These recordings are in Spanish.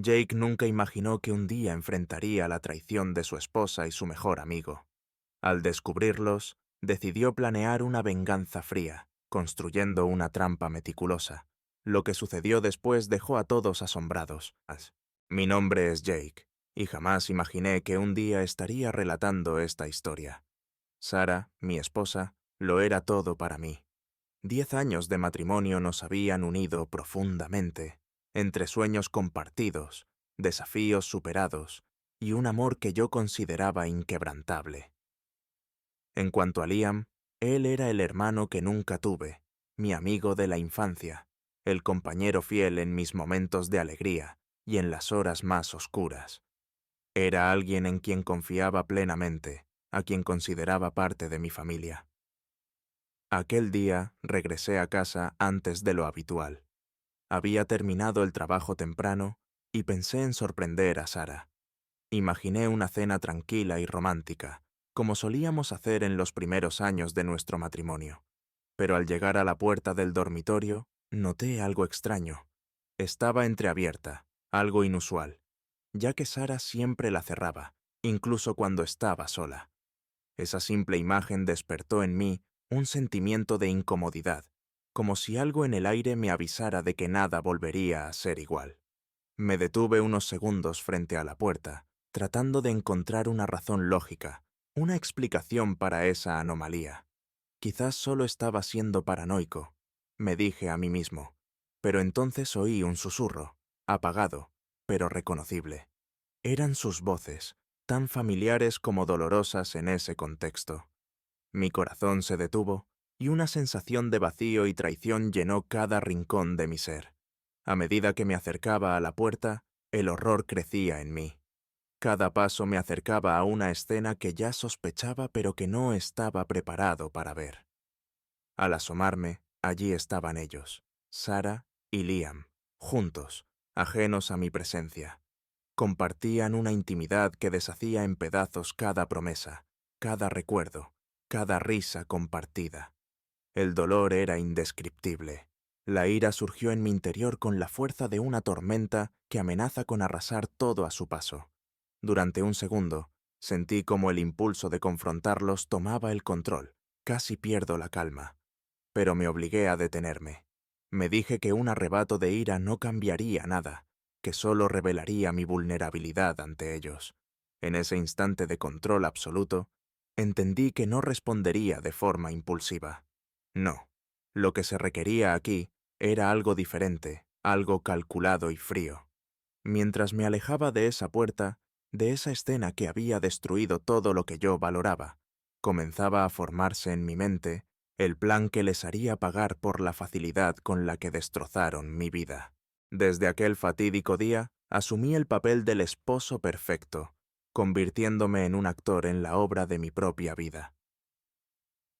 Jake nunca imaginó que un día enfrentaría la traición de su esposa y su mejor amigo. Al descubrirlos, decidió planear una venganza fría, construyendo una trampa meticulosa. Lo que sucedió después dejó a todos asombrados. Mi nombre es Jake, y jamás imaginé que un día estaría relatando esta historia. Sarah, mi esposa, lo era todo para mí. 10 años de matrimonio nos habían unido profundamente, entre sueños compartidos, desafíos superados y un amor que yo consideraba inquebrantable. En cuanto a Liam, él era el hermano que nunca tuve, mi amigo de la infancia, el compañero fiel en mis momentos de alegría y en las horas más oscuras. Era alguien en quien confiaba plenamente, a quien consideraba parte de mi familia. Aquel día regresé a casa antes de lo habitual. Había terminado el trabajo temprano y pensé en sorprender a Sarah. Imaginé una cena tranquila y romántica, como solíamos hacer en los primeros años de nuestro matrimonio. Pero al llegar a la puerta del dormitorio, noté algo extraño. Estaba entreabierta, algo inusual, ya que Sarah siempre la cerraba, incluso cuando estaba sola. Esa simple imagen despertó en mí un sentimiento de incomodidad, como si algo en el aire me avisara de que nada volvería a ser igual. Me detuve unos segundos frente a la puerta, tratando de encontrar una razón lógica, una explicación para esa anomalía. Quizás solo estaba siendo paranoico, me dije a mí mismo, pero entonces oí un susurro, apagado, pero reconocible. Eran sus voces, tan familiares como dolorosas en ese contexto. Mi corazón se detuvo y una sensación de vacío y traición llenó cada rincón de mi ser. A medida que me acercaba a la puerta, el horror crecía en mí. Cada paso me acercaba a una escena que ya sospechaba pero que no estaba preparado para ver. Al asomarme, allí estaban ellos, Sarah y Liam, juntos, ajenos a mi presencia. Compartían una intimidad que deshacía en pedazos cada promesa, cada recuerdo, cada risa compartida. El dolor era indescriptible. La ira surgió en mi interior con la fuerza de una tormenta que amenaza con arrasar todo a su paso. Durante un segundo, sentí como el impulso de confrontarlos tomaba el control. Casi pierdo la calma. Pero me obligué a detenerme. Me dije que un arrebato de ira no cambiaría nada, que solo revelaría mi vulnerabilidad ante ellos. En ese instante de control absoluto, entendí que no respondería de forma impulsiva. No, lo que se requería aquí era algo diferente, algo calculado y frío. Mientras me alejaba de esa puerta, de esa escena que había destruido todo lo que yo valoraba, comenzaba a formarse en mi mente el plan que les haría pagar por la facilidad con la que destrozaron mi vida. Desde aquel fatídico día, asumí el papel del esposo perfecto, convirtiéndome en un actor en la obra de mi propia vida.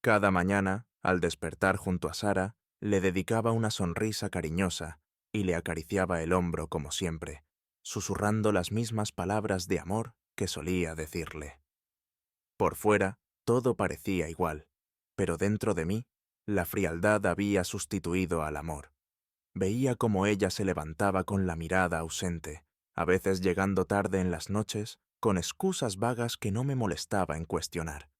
Cada mañana, al despertar junto a Sarah, le dedicaba una sonrisa cariñosa y le acariciaba el hombro como siempre, susurrando las mismas palabras de amor que solía decirle. Por fuera, todo parecía igual, pero dentro de mí, la frialdad había sustituido al amor. Veía cómo ella se levantaba con la mirada ausente, a veces llegando tarde en las noches, con excusas vagas que no me molestaba en cuestionar.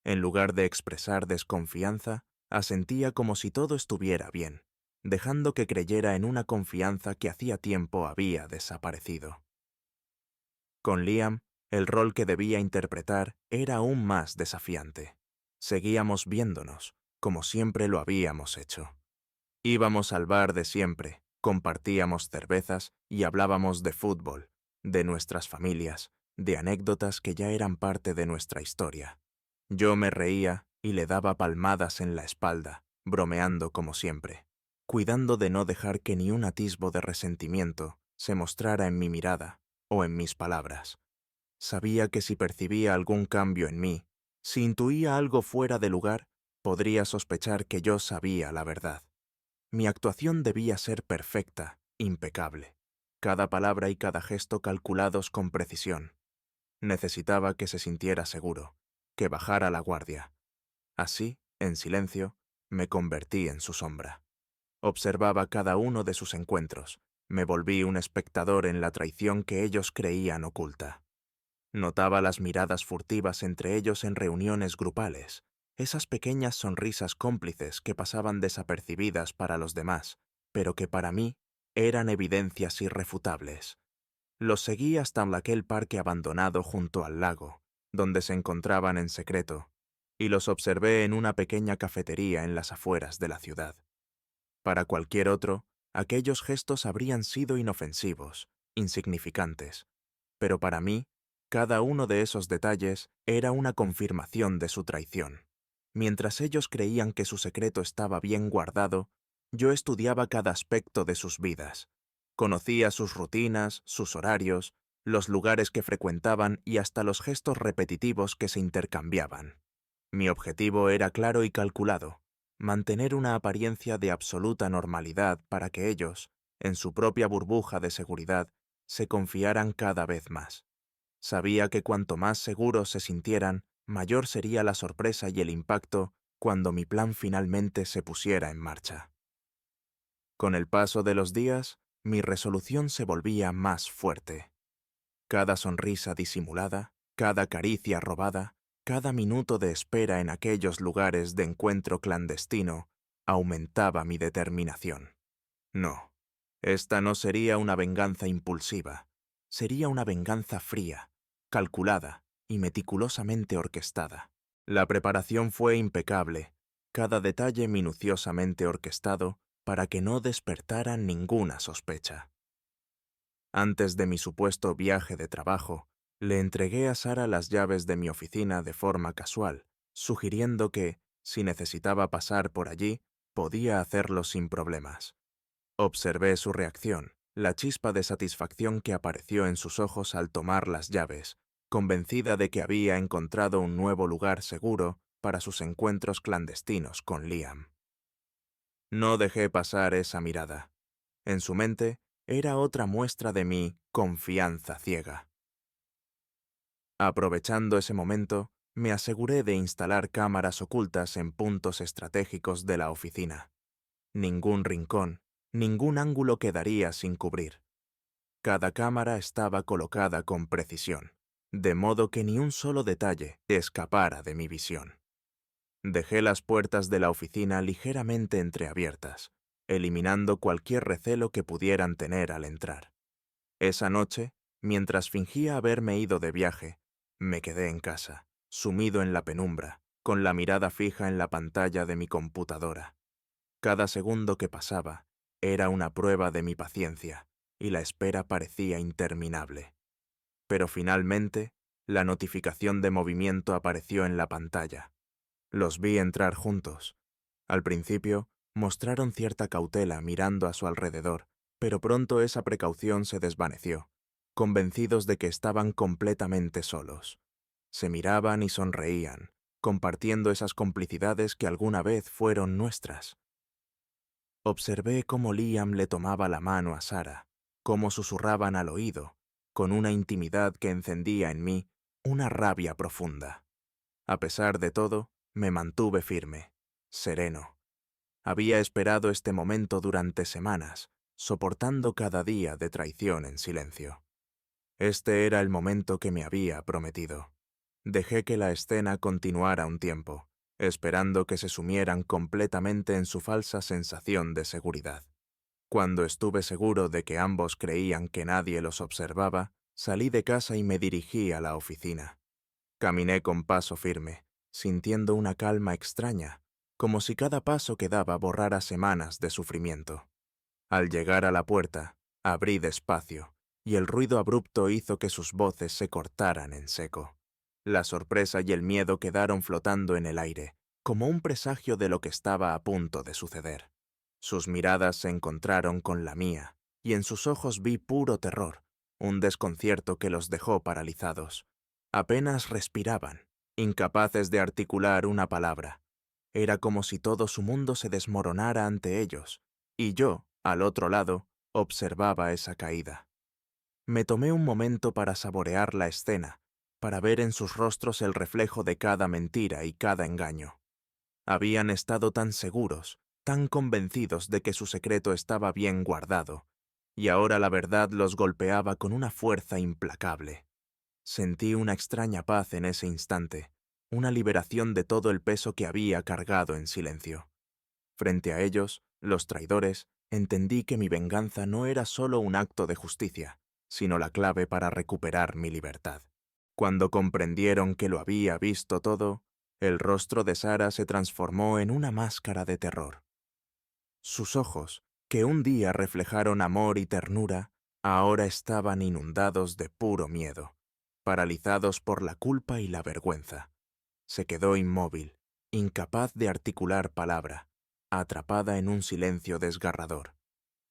En lugar de expresar desconfianza, asentía como si todo estuviera bien, dejando que creyera en una confianza que hacía tiempo había desaparecido. Con Liam, el rol que debía interpretar era aún más desafiante. Seguíamos viéndonos, como siempre lo habíamos hecho. Íbamos al bar de siempre, compartíamos cervezas y hablábamos de fútbol, de nuestras familias, de anécdotas que ya eran parte de nuestra historia. Yo me reía y le daba palmadas en la espalda, bromeando como siempre, cuidando de no dejar que ni un atisbo de resentimiento se mostrara en mi mirada o en mis palabras. Sabía que si percibía algún cambio en mí, si intuía algo fuera de lugar, podría sospechar que yo sabía la verdad. Mi actuación debía ser perfecta, impecable. Cada palabra y cada gesto calculados con precisión. Necesitaba que se sintiera seguro, que bajara la guardia. Así, en silencio, me convertí en su sombra. Observaba cada uno de sus encuentros, Me volví un espectador en la traición que ellos creían oculta. Notaba las miradas furtivas entre ellos en reuniones grupales, esas pequeñas sonrisas cómplices que pasaban desapercibidas para los demás, pero que para mí eran evidencias irrefutables. Los seguí hasta aquel parque abandonado junto al lago, donde se encontraban en secreto, y los observé en una pequeña cafetería en las afueras de la ciudad. Para cualquier otro, aquellos gestos habrían sido inofensivos, insignificantes, pero para mí, cada uno de esos detalles era una confirmación de su traición. Mientras ellos creían que su secreto estaba bien guardado, yo estudiaba cada aspecto de sus vidas. Conocía sus rutinas, sus horarios, los lugares que frecuentaban y hasta los gestos repetitivos que se intercambiaban. Mi objetivo era claro y calculado: mantener una apariencia de absoluta normalidad para que ellos, en su propia burbuja de seguridad, se confiaran cada vez más. Sabía que cuanto más seguros se sintieran, mayor sería la sorpresa y el impacto cuando mi plan finalmente se pusiera en marcha. Con el paso de los días, mi resolución se volvía más fuerte. Cada sonrisa disimulada, cada caricia robada, cada minuto de espera en aquellos lugares de encuentro clandestino aumentaba mi determinación. No, esta no sería una venganza impulsiva, sería una venganza fría, calculada y meticulosamente orquestada. La preparación fue impecable, cada detalle minuciosamente orquestado para que no despertara ninguna sospecha. Antes de mi supuesto viaje de trabajo, le entregué a Sara las llaves de mi oficina de forma casual, sugiriendo que, si necesitaba pasar por allí, podía hacerlo sin problemas. Observé su reacción, la chispa de satisfacción que apareció en sus ojos al tomar las llaves, convencida de que había encontrado un nuevo lugar seguro para sus encuentros clandestinos con Liam. No dejé pasar esa mirada. En su mente era otra muestra de mi confianza ciega. Aprovechando ese momento, me aseguré de instalar cámaras ocultas en puntos estratégicos de la oficina. Ningún rincón, ningún ángulo quedaría sin cubrir. Cada cámara estaba colocada con precisión, de modo que ni un solo detalle escapara de mi visión. Dejé las puertas de la oficina ligeramente entreabiertas, eliminando cualquier recelo que pudieran tener al entrar. Esa noche, mientras fingía haberme ido de viaje, me quedé en casa, sumido en la penumbra, con la mirada fija en la pantalla de mi computadora. Cada segundo que pasaba era una prueba de mi paciencia, y la espera parecía interminable. Pero finalmente, la notificación de movimiento apareció en la pantalla. Los vi entrar juntos. Al principio, mostraron cierta cautela mirando a su alrededor, pero pronto esa precaución se desvaneció, convencidos de que estaban completamente solos. Se miraban y sonreían, compartiendo esas complicidades que alguna vez fueron nuestras. Observé cómo Liam le tomaba la mano a Sara, cómo susurraban al oído, con una intimidad que encendía en mí una rabia profunda. A pesar de todo, me mantuve firme, sereno. Había esperado este momento durante semanas, soportando cada día de traición en silencio. Este era el momento que me había prometido. Dejé que la escena continuara un tiempo, esperando que se sumieran completamente en su falsa sensación de seguridad. Cuando estuve seguro de que ambos creían que nadie los observaba, salí de casa y me dirigí a la oficina. Caminé con paso firme, sintiendo una calma extraña, como si cada paso que daba borrara semanas de sufrimiento. Al llegar a la puerta, abrí despacio, y el ruido abrupto hizo que sus voces se cortaran en seco. La sorpresa y el miedo quedaron flotando en el aire, como un presagio de lo que estaba a punto de suceder. Sus miradas se encontraron con la mía, y en sus ojos vi puro terror, un desconcierto que los dejó paralizados. Apenas respiraban, incapaces de articular una palabra. Era como si todo su mundo se desmoronara ante ellos, y yo, al otro lado, observaba esa caída. Me tomé un momento para saborear la escena, para ver en sus rostros el reflejo de cada mentira y cada engaño. Habían estado tan seguros, tan convencidos de que su secreto estaba bien guardado, y ahora la verdad los golpeaba con una fuerza implacable. Sentí una extraña paz en ese instante, una liberación de todo el peso que había cargado en silencio. Frente a ellos, los traidores, entendí que mi venganza no era solo un acto de justicia, sino la clave para recuperar mi libertad. Cuando comprendieron que lo había visto todo, el rostro de Sara se transformó en una máscara de terror. Sus ojos, que un día reflejaron amor y ternura, ahora estaban inundados de puro miedo, paralizados por la culpa y la vergüenza. Se quedó inmóvil, incapaz de articular palabra, atrapada en un silencio desgarrador.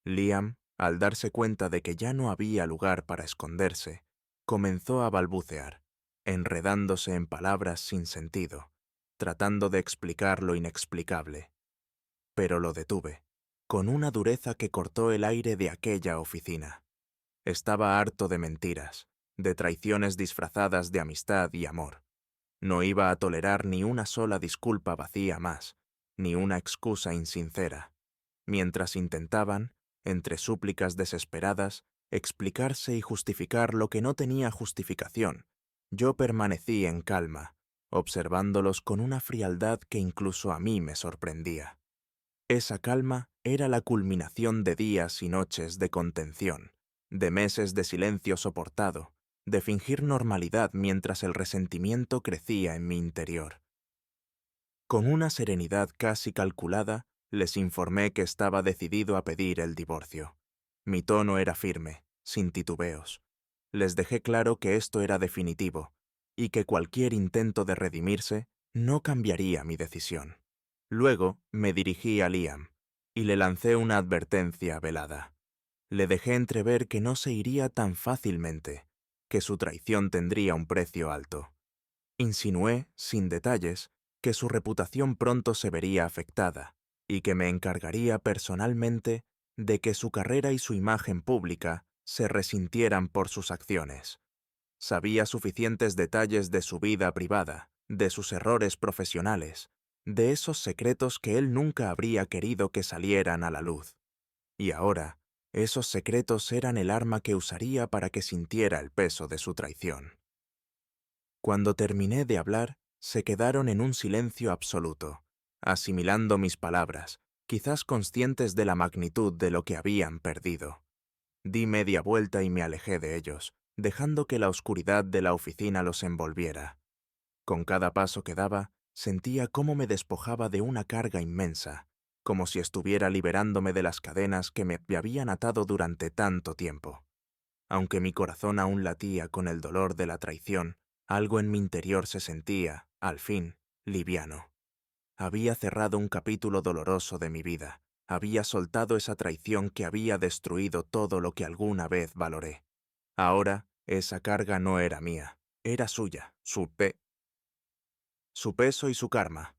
Liam, al darse cuenta de que ya no había lugar para esconderse, comenzó a balbucear, enredándose en palabras sin sentido, tratando de explicar lo inexplicable. Pero lo detuve, con una dureza que cortó el aire de aquella oficina. Estaba harto de mentiras, de traiciones disfrazadas de amistad y amor. No iba a tolerar ni una sola disculpa vacía más, ni una excusa insincera. Mientras intentaban, entre súplicas desesperadas, explicarse y justificar lo que no tenía justificación, yo permanecí en calma, observándolos con una frialdad que incluso a mí me sorprendía. Esa calma era la culminación de días y noches de contención, de meses de silencio soportado, de fingir normalidad mientras el resentimiento crecía en mi interior. Con una serenidad casi calculada, les informé que estaba decidido a pedir el divorcio. Mi tono era firme, sin titubeos. Les dejé claro que esto era definitivo, y que cualquier intento de redimirse no cambiaría mi decisión. Luego me dirigí a Liam, y le lancé una advertencia velada. Le dejé entrever que no se iría tan fácilmente, que su traición tendría un precio alto. Insinué, sin detalles, que su reputación pronto se vería afectada y que me encargaría personalmente de que su carrera y su imagen pública se resintieran por sus acciones. Sabía suficientes detalles de su vida privada, de sus errores profesionales, de esos secretos que él nunca habría querido que salieran a la luz. Y ahora, esos secretos eran el arma que usaría para que sintiera el peso de su traición. Cuando terminé de hablar, se quedaron en un silencio absoluto, asimilando mis palabras, quizás conscientes de la magnitud de lo que habían perdido. Di media vuelta y me alejé de ellos, dejando que la oscuridad de la oficina los envolviera. Con cada paso que daba, sentía cómo me despojaba de una carga inmensa, como si estuviera liberándome de las cadenas que me habían atado durante tanto tiempo. Aunque mi corazón aún latía con el dolor de la traición, algo en mi interior se sentía, al fin, liviano. Había cerrado un capítulo doloroso de mi vida. Había soltado esa traición que había destruido todo lo que alguna vez valoré. Ahora, esa carga no era mía, era suya, su peso y su karma.